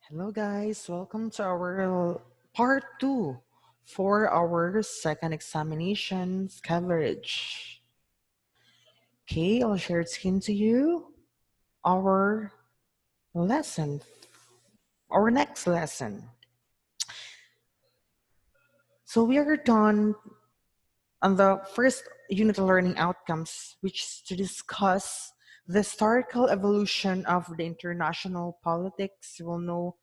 Hello, guys. Welcome to our part two for our second examinations coverage. Okay, I'll share screen to you. Our lesson, our next lesson. So we are done on the first unit of learning outcomes, which is to discuss the historical evolution of the international politics. You will know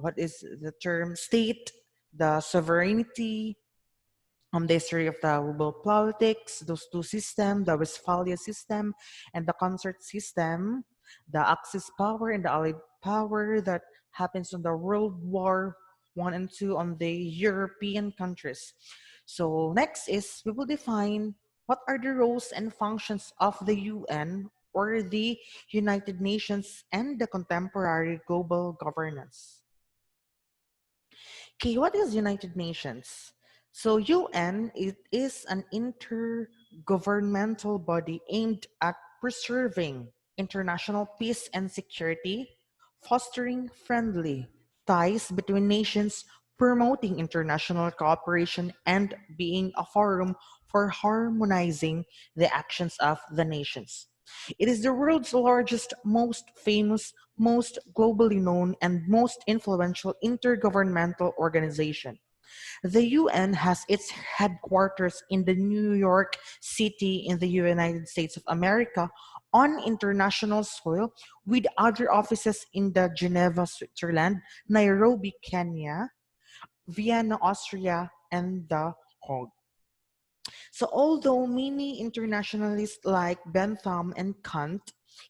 what is the term state, the sovereignty, the history of the global politics, those two systems, the Westphalia system and the concert system, the Axis power and the Allied power that happens on the World War One and Two on the European countries. So next is we will define what are the roles and functions of the UN or the United Nations and the contemporary global governance. Okay, what is United Nations? So UN it is an intergovernmental body aimed at preserving international peace and security, fostering friendly ties between nations, promoting international cooperation, and being a forum for harmonizing the actions of the nations. It is the world's largest, most famous, most globally known, and most influential intergovernmental organization. The UN has its headquarters in the New York City in the United States of America on international soil, with other offices in the Geneva, Switzerland, Nairobi, Kenya, Vienna, Austria, and The Hague. So, although many internationalists like Bentham and Kant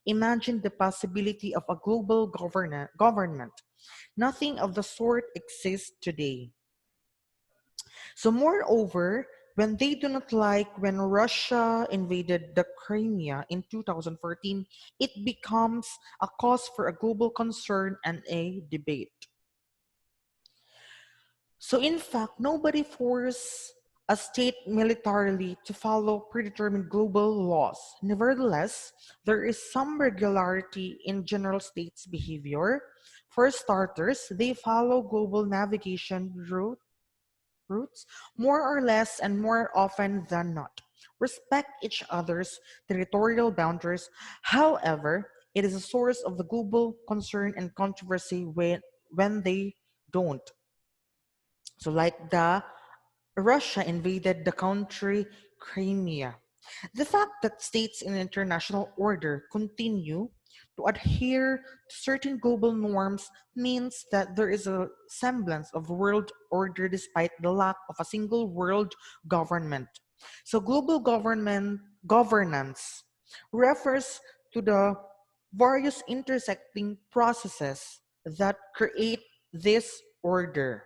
imagined the possibility of a global government, nothing of the sort exists today. So, moreover, when they do not like when Russia invaded the Crimea in 2014, it becomes a cause for a global concern and a debate. So, in fact, nobody forced a state militarily to follow predetermined global laws. Nevertheless, there is some regularity in general states' behavior. For starters, they follow global navigation routes more or less and more often than not. Respect each other's territorial boundaries. However, it is a source of the global concern and controversy when they don't. So, like the Russia invaded the country Crimea. The fact that states in international order continue to adhere to certain global norms means that there is a semblance of world order despite the lack of a single world government. So global governance refers to the various intersecting processes that create this order.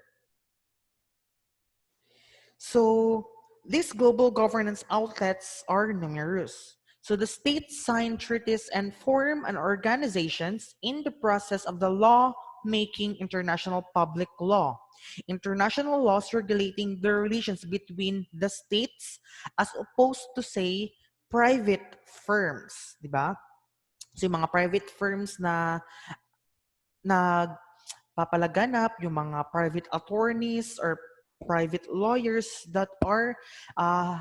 So these global governance outlets are numerous. So the states sign treaties and form an organizations in the process of the law making international public law. International laws regulating the relations between the states as opposed to say private firms, di ba? So yung mga private firms na nagpapalaganap, yung mga private attorneys or private lawyers that are uh,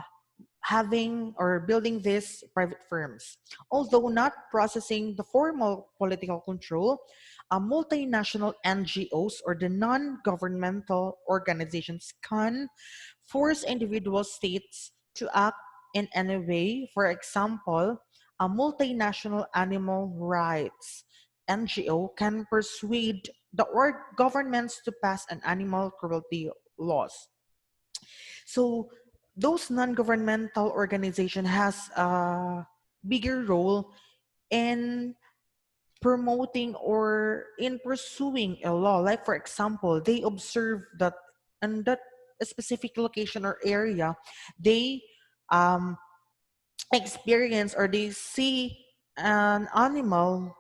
having or building these private firms. Although not processing the formal political control, multinational NGOs or the non-governmental organizations can force individual states to act in any way. For example, a multinational animal rights NGO can persuade the governments to pass an animal cruelty laws. So those non-governmental organization has a bigger role in promoting or in pursuing a law. Like for example, they observe that in that specific location or area, they um, experience or they see an animal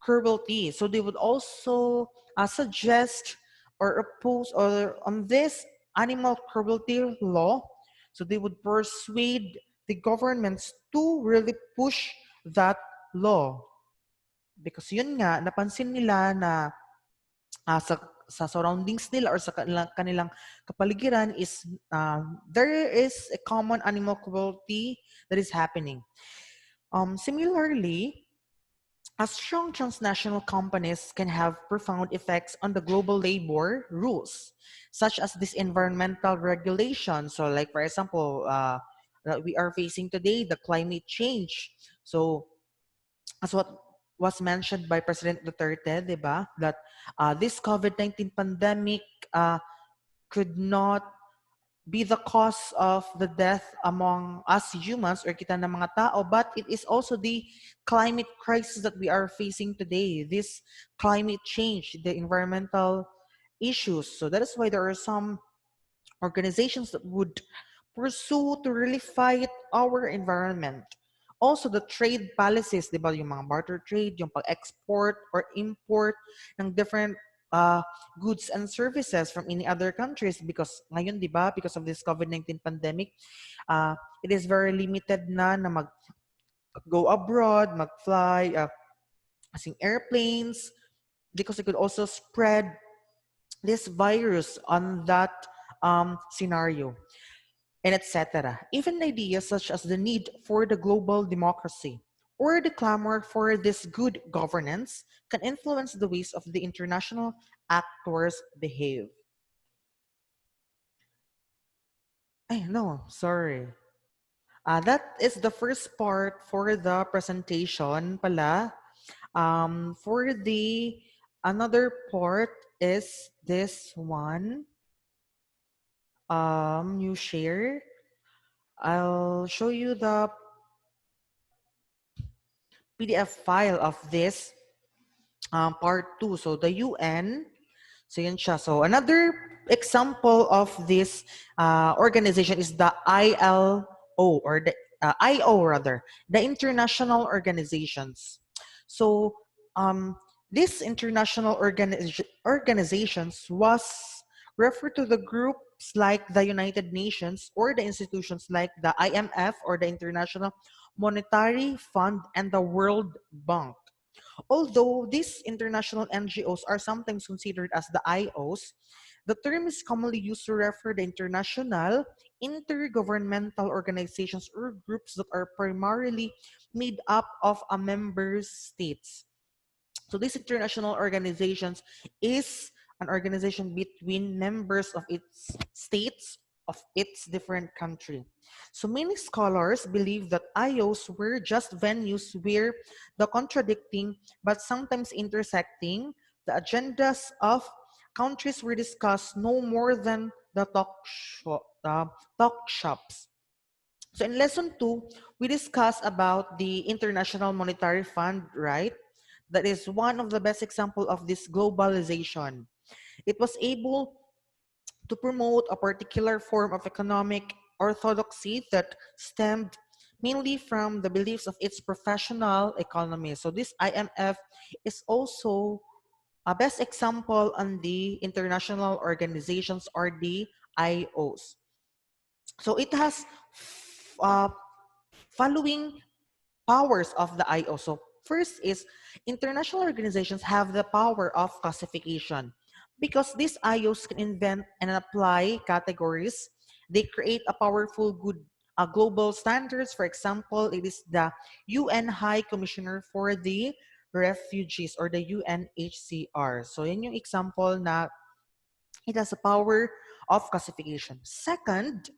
cruelty. So they would also suggest or oppose or on this animal cruelty law. So they would persuade the governments to really push that law. Because yun nga, napansin nila na sa surroundings nila or sa kanilang kapaligiran is there is a common animal cruelty that is happening. Similarly, as strong transnational companies can have profound effects on the global labor rules, such as this environmental regulation. So, like for example, that we are facing today, the climate change. So, as what was mentioned by President Duterte, di ba, that this COVID-19 pandemic could not be the cause of the death among us humans or kita ng mga tao, but it is also the climate crisis that we are facing today, this climate change, the environmental issues. So that is why there are some organizations that would pursue to really fight our environment. Also, the trade policies, di ba, yung mga barter trade, yung pag-export or import ng different goods and services from any other countries because ngayon, di ba, because of this COVID-19 pandemic, it is very limited na mag-go abroad, mag-fly, using airplanes, because it could also spread this virus on that scenario, and etc. Even ideas such as the need for the global democracy or the clamor for this good governance can influence the ways of the international actors behave. I no, sorry. That is the first part for the presentation pala. For the another part is this one. You share. I'll show you the PDF file of this part 2. So the UN, so yan siya. So another example of this organization is the ILO or the IO rather, the international organizations. So these international organizations was referred to the groups like the United Nations or the institutions like the IMF or the International Monetary Fund and the World Bank. Although these international NGOs are sometimes considered as the IOs, the term is commonly used to refer to international intergovernmental organizations or groups that are primarily made up of a member states. So these international organizations is an organization between members of its states of its different country. So many scholars believe that IOs were just venues where the contradicting but sometimes intersecting the agendas of countries were discussed no more than the talk shops. So in lesson 2, we discussed about the International Monetary Fund, right? That is one of the best example of this globalization. It was able to promote a particular form of economic orthodoxy that stemmed mainly from the beliefs of its professional economy. So this IMF is also a best example on the international organizations or the IOs. So it has uh, following powers of the IO. So first is international organizations have the power of classification because these IOs can invent and apply categories. They create a powerful good global standards. For example, it is the UN High Commissioner for the Refugees or the UNHCR. So yan yung example na it has a power of classification. Second,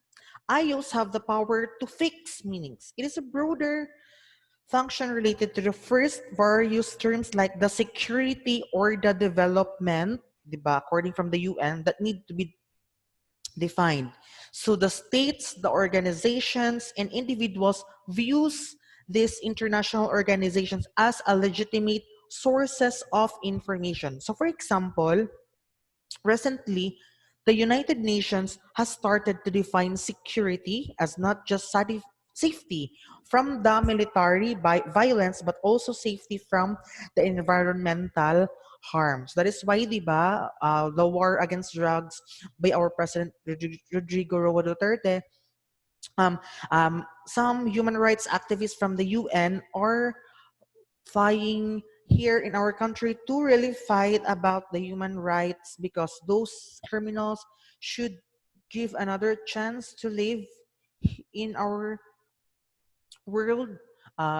IOs have the power to fix meanings. It is a broader function related to the first various terms like the security or the development, diba, according from the UN, that need to be defined. So the states, the organizations, and individuals views these international organizations as a legitimate sources of information. So for example, recently, the United Nations has started to define security as not just safety from the military violence, but also safety from the environmental harms. That is why, di ba, the war against drugs by our President Rodrigo Roa Duterte, some human rights activists from the UN are flying here in our country to really fight about the human rights because those criminals should give another chance to live in our world,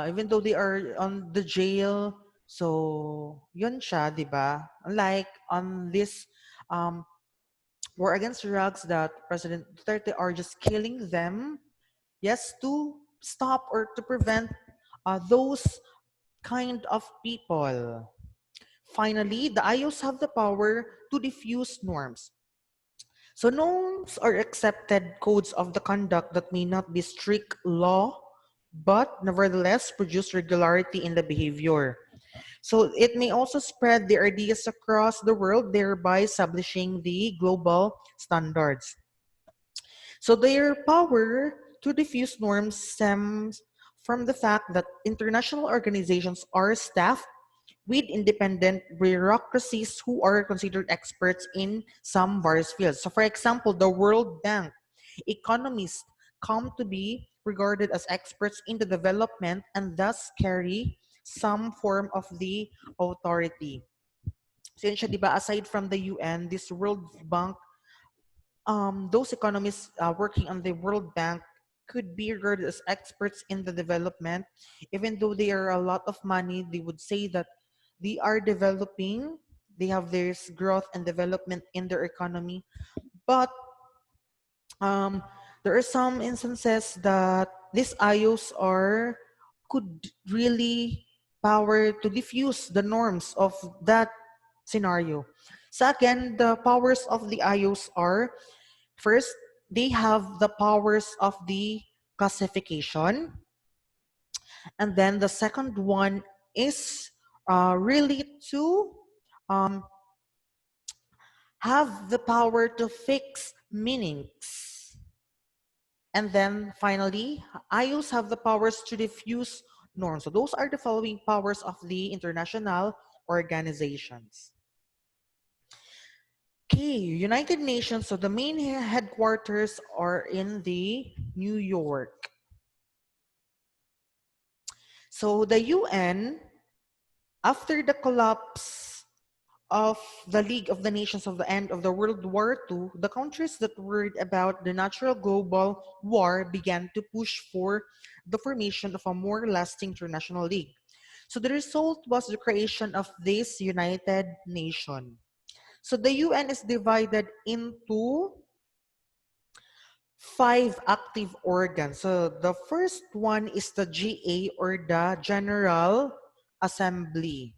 even though they are on the jail. So, yun siya, di ba? Unlike on this um, war against drugs that President Duterte are just killing them, yes, to stop or to prevent those kind of people. Finally, the IOs have the power to diffuse norms. So norms are accepted codes of the conduct that may not be strict law, but nevertheless produce regularity in the behavior. So it may also spread the ideas across the world, thereby establishing the global standards. So their power to diffuse norms stems from the fact that international organizations are staffed with independent bureaucracies who are considered experts in some various fields. So, for example, the World Bank economists come to be regarded as experts in the development and thus carry some form of the authority. So, yun siya, di ba, aside from the UN, this World Bank, those economists working on the World Bank could be regarded as experts in the development. Even though they are a lot of money, they would say that they are developing, they have this growth and development in their economy. But um, there are some instances that these IOs are could really power to diffuse the norms of that scenario. So again, the powers of the IOs are first, they have the powers of the classification. And then the second one is really to um, have the power to fix meanings. And then finally, IOs have the powers to diffuse norms. So those are the following powers of the international organizations. Okay, United Nations. So the main headquarters are in the New York. So the UN, after the collapse of the League of the Nations of the end of the World War II, the countries that worried about the natural global war began to push for the formation of a more lasting international league. So the result was the creation of this United Nation. So the UN is divided into five active organs. So the first one is the GA or the General Assembly.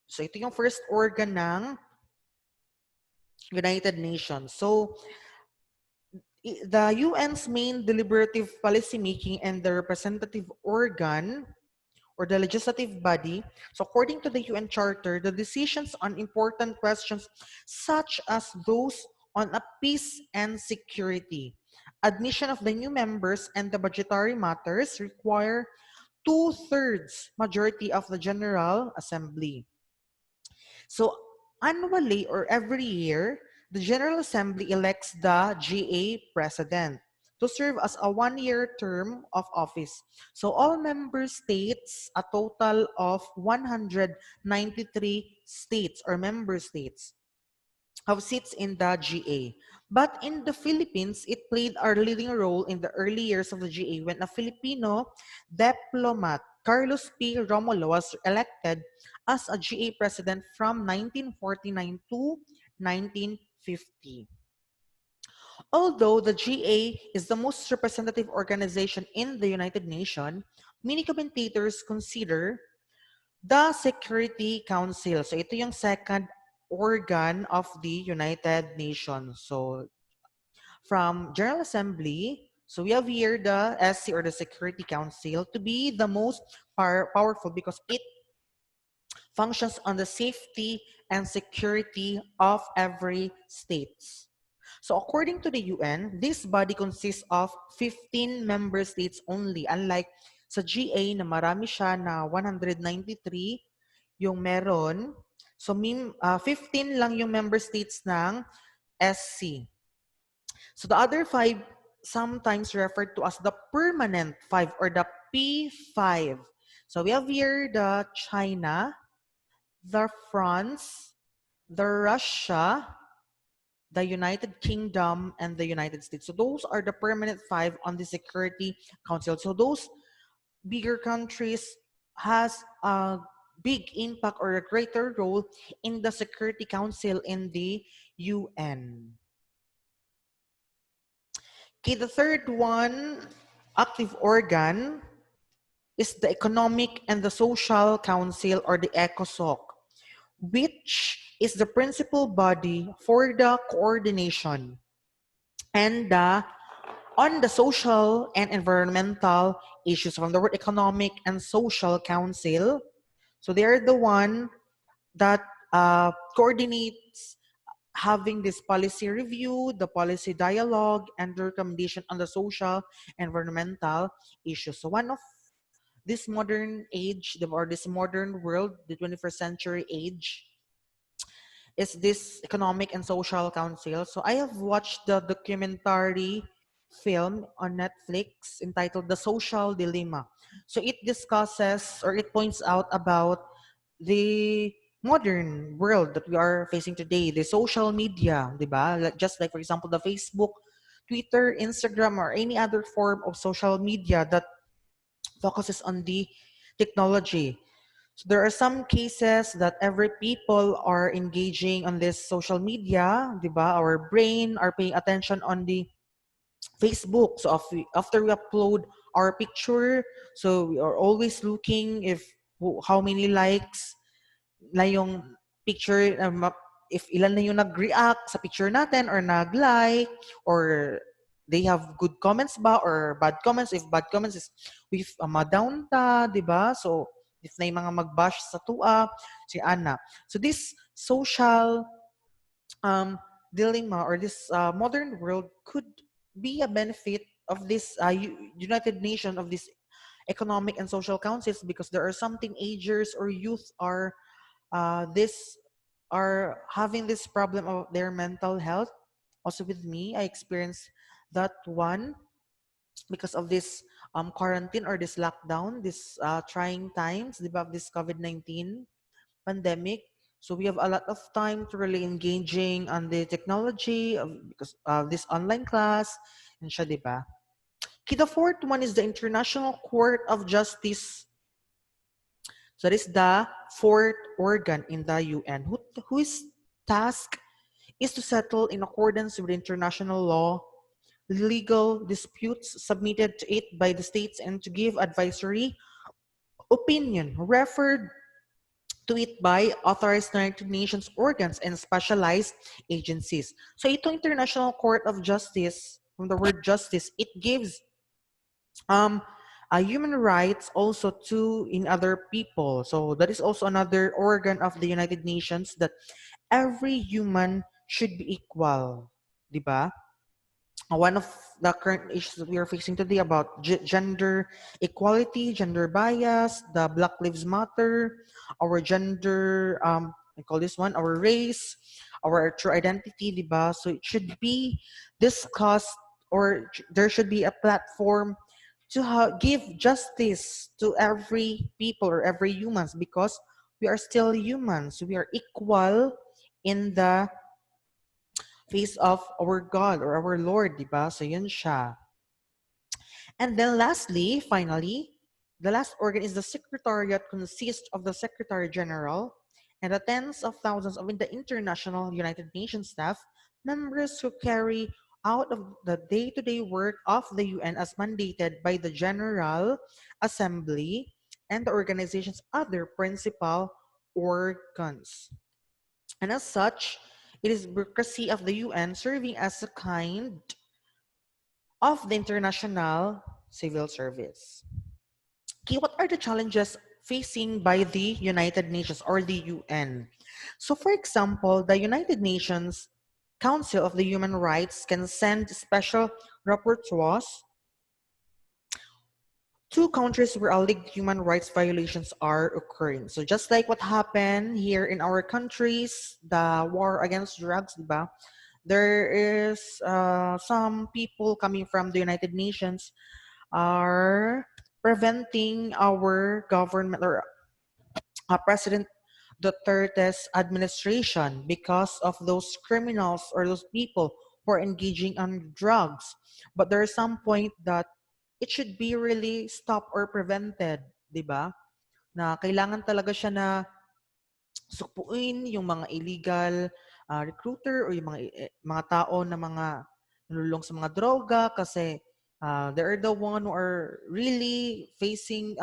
So ito yung first organ ng United Nations. So the UN's main deliberative policymaking and the representative organ or the legislative body. So according to the UN Charter, the decisions on important questions such as those on a peace and security, admission of the new members, and the budgetary matters require two-thirds majority of the General Assembly. So annually or every year, the General Assembly elects the GA president to serve as a one-year term of office. So all member states, a total of 193 states or member states, have seats in the GA. But in the Philippines, it played a leading role in the early years of the GA when a Filipino diplomat, Carlos P. Romulo, was elected as a GA president from 1949 to 1950. Although the GA is the most representative organization in the United Nations, many commentators consider the Security Council. So ito yung second organ of the United Nations. So from General Assembly, so we have here the SC or the Security Council to be the most powerful because it functions on the safety and security of every state. So according to the UN, this body consists of 15 member states only, unlike sa GA na marami siya na 193 yung meron. So 15 lang yung member states ng SC. So the other five sometimes referred to as the permanent five or the P5. So we have here the China, the France, the Russia, the United Kingdom, and the United States. So those are the permanent five on the Security Council. So those bigger countries has a big impact or a greater role in the Security Council in the UN. Okay, the third one, active organ, is the Economic and the Social Council or the ECOSOC, which is the principal body for the coordination and on the social and environmental issues from the word Economic and Social Council. So they are the one that coordinates having this policy review, the policy dialogue, and the recommendation on the social environmental issues. So one of this modern age, or this modern world, the 21st century age, is this Economic and Social Council. So I have watched the documentary film on Netflix entitled The Social Dilemma. So it discusses or it points out about the modern world that we are facing today, the social media, di ba? Just like for example, the Facebook, Twitter, Instagram, or any other form of social media that focuses on the technology. So there are some cases that every people are engaging on this social media, di ba? Our brain are paying attention on the Facebook. So after we upload our picture, so we are always looking if how many likes na yung picture, if ilan na yung nag-react sa picture natin or nag-like, or they have good comments ba or bad comments. If bad comments is with ma-down ta, di ba? So if na yung mga mag-bash sa tua, si Ana. So this social dilemma or this modern world could be a benefit of this United Nations, of this economic and social councils, because there are some teenagers or youth this are having this problem of their mental health. Also with me, I experienced that one because of this quarantine or this lockdown, this trying times, di ba, of this COVID-19 pandemic. So we have a lot of time to really engaging on the technology because of this online class and siya, di ba? Okay, the fourth one is the International Court of Justice. So that is the fourth organ in the UN, whose task is to settle in accordance with international law legal disputes submitted to it by the states and to give advisory opinion referred to it by authorized United Nations organs and specialized agencies. So ito International Court of Justice, from the word justice, it gives um human rights also to in other people. So that is also another organ of the United Nations that every human should be equal, di ba? One of the current issues that we are facing today about gender equality, gender bias, the Black Lives Matter, our gender, I call this one, our race, our true identity, di ba? So it should be discussed, or there should be a platform to give justice to every people or every humans, because we are still humans. We are equal in the face of our God or our Lord, di ba? So yun siya. And then lastly, finally, the last organ is the Secretariat, consists of the Secretary General and the tens of thousands of the international United Nations staff members who carry out of the day-to-day work of the UN as mandated by the General Assembly and the organization's other principal organs. And as such, it is bureaucracy of the UN serving as a kind of the international civil service. Okay, what are the challenges facing by the United Nations or the UN? So, for example, the United Nations Council of the Human Rights can send special rapporteurs to countries where alleged human rights violations are occurring. So just like what happened here in our countries, the war against drugs, diba? There is some people coming from the United Nations are preventing our government or President Duterte's administration because of those criminals or those people who are engaging on drugs. But there is some point that it should be really stopped or prevented, di ba? Na kailangan talaga siya na sukuin yung mga illegal recruiter o yung mga tao na mga nalulong sa mga droga kasi they are the one who are really facing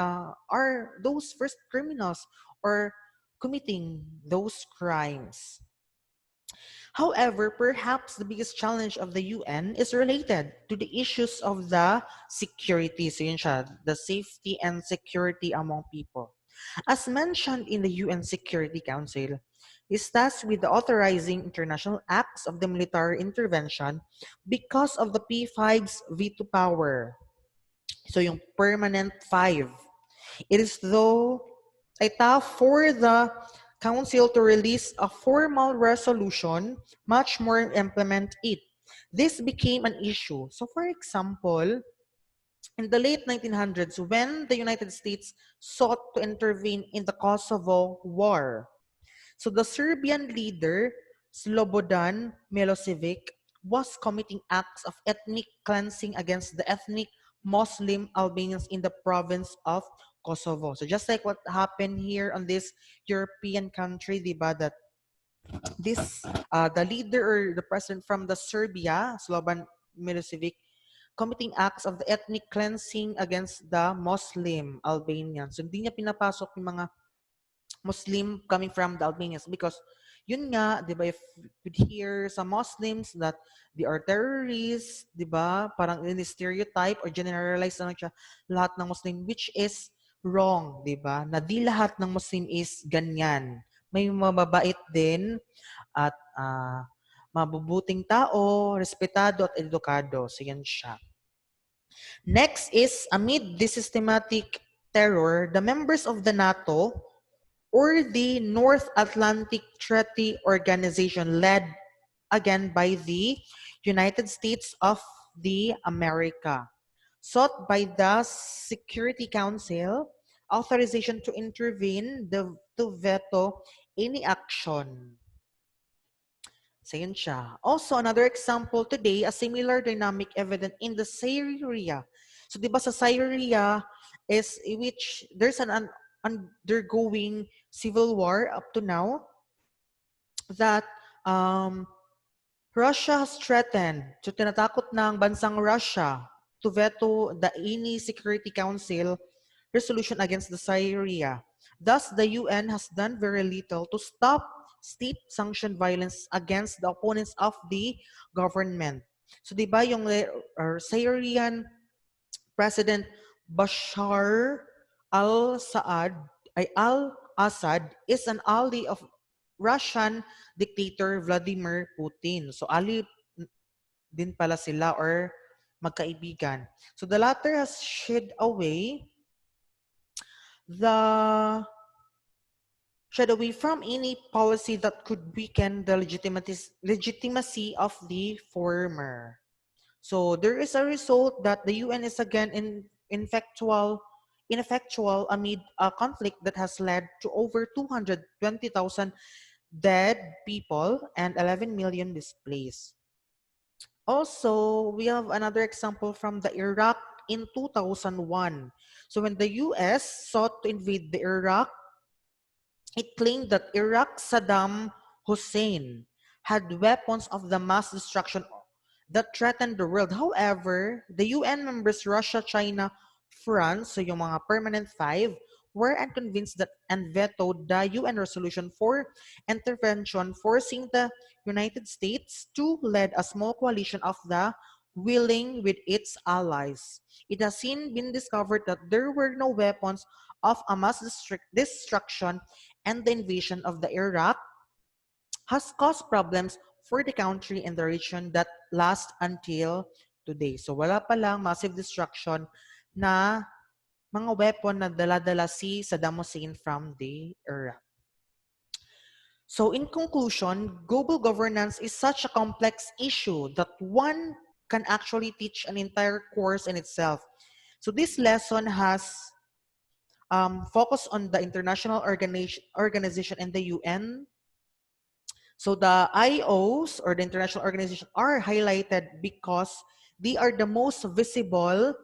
are those first criminals or committing those crimes. However, perhaps the biggest challenge of the UN is related to the issues of the security, so yun siya, the safety and security among people. As mentioned in the UN Security Council, is tasked with authorizing international acts of the military intervention because of the P5's veto power. So yung permanent 5. It is though a tough for the Council to release a formal resolution, much more implement it. This became an issue. So for example, in the late 1900s, when the United States sought to intervene in the Kosovo War, so the Serbian leader, Slobodan Milosevic, was committing acts of ethnic cleansing against the ethnic Muslim Albanians in the province of Kosovo. So just like what happened here on this European country, diba, that this the leader or the president from the Serbia, Slobodan Milosevic, committing acts of the ethnic cleansing against the Muslim Albanians. So, hindi niya pinapasok yung mga Muslim coming from the Albanians because yun nga, 'di ba, if you hear some Muslims that they are terrorists, 'di ba? Parang in-stereotype or generalize na lang siya lahat ng Muslim, which is wrong, 'di ba? Na di lahat ng Muslim is ganyan. May mababait din at mabubuting tao, respetado at edukado. So yan siya. Next is, amid this systematic terror, the members of the NATO or the North Atlantic Treaty Organization, led again by the United States of the America, sought by the Security Council authorization to intervene, to veto any action. So yun siya. Also, another example today, a similar dynamic evident in the Syria. So di ba sa Syria is which there's an undergoing civil war up to now that Russia has threatened, so tinatakot ng bansang Russia to veto the any Security Council resolution against the Syria. Thus, the UN has done very little to stop state-sanctioned violence against the opponents of the government. So, di ba yung Syrian President Bashar al-Assad is an ally of Russian dictator Vladimir Putin. So ally din pala sila or magkaibigan. So the latter has shied away from any policy that could weaken the legitimacy of the former. So there is a result that the UN is again ineffectual amid a conflict that has led to over 220,000 dead people and 11 million displaced. Also, we have another example from the Iraq in 2001. So when the US sought to invade the Iraq, it claimed that Iraq Saddam Hussein had weapons of the mass destruction that threatened the world. However, the UN members Russia, China, France, so yung mga permanent 5, were unconvinced that and vetoed the UN resolution for intervention, forcing the United States to lead a small coalition of the willing with its allies. It has since been discovered that there were no weapons of a mass destruction, and the invasion of the Iraq has caused problems for the country and the region that last until today. So wala pa lang massive destruction na mga weapon na dala-dala si Saddam Hussein from the Iraq. So in conclusion, global governance is such a complex issue that one can actually teach an entire course in itself. So this lesson has focus on the international organization and the UN. So the IOs or the international organization are highlighted because they are the most visible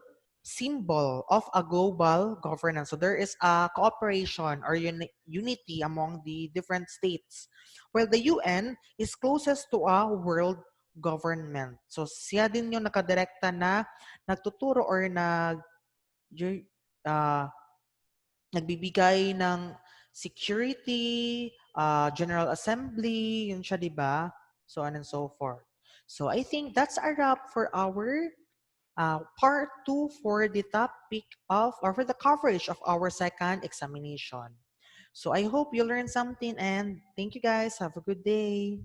symbol of a global governance. So there is a cooperation or unity among the different states, while the UN is closest to a world government. So siya din yung nakadirekta na nagtuturo or yu- ah, nagbibigay ng security, General Assembly, yun siya, di ba? So on and so forth. So I think that's a wrap for our part two for the topic of, or for the coverage of our second examination. So I hope you learned something and thank you guys. Have a good day.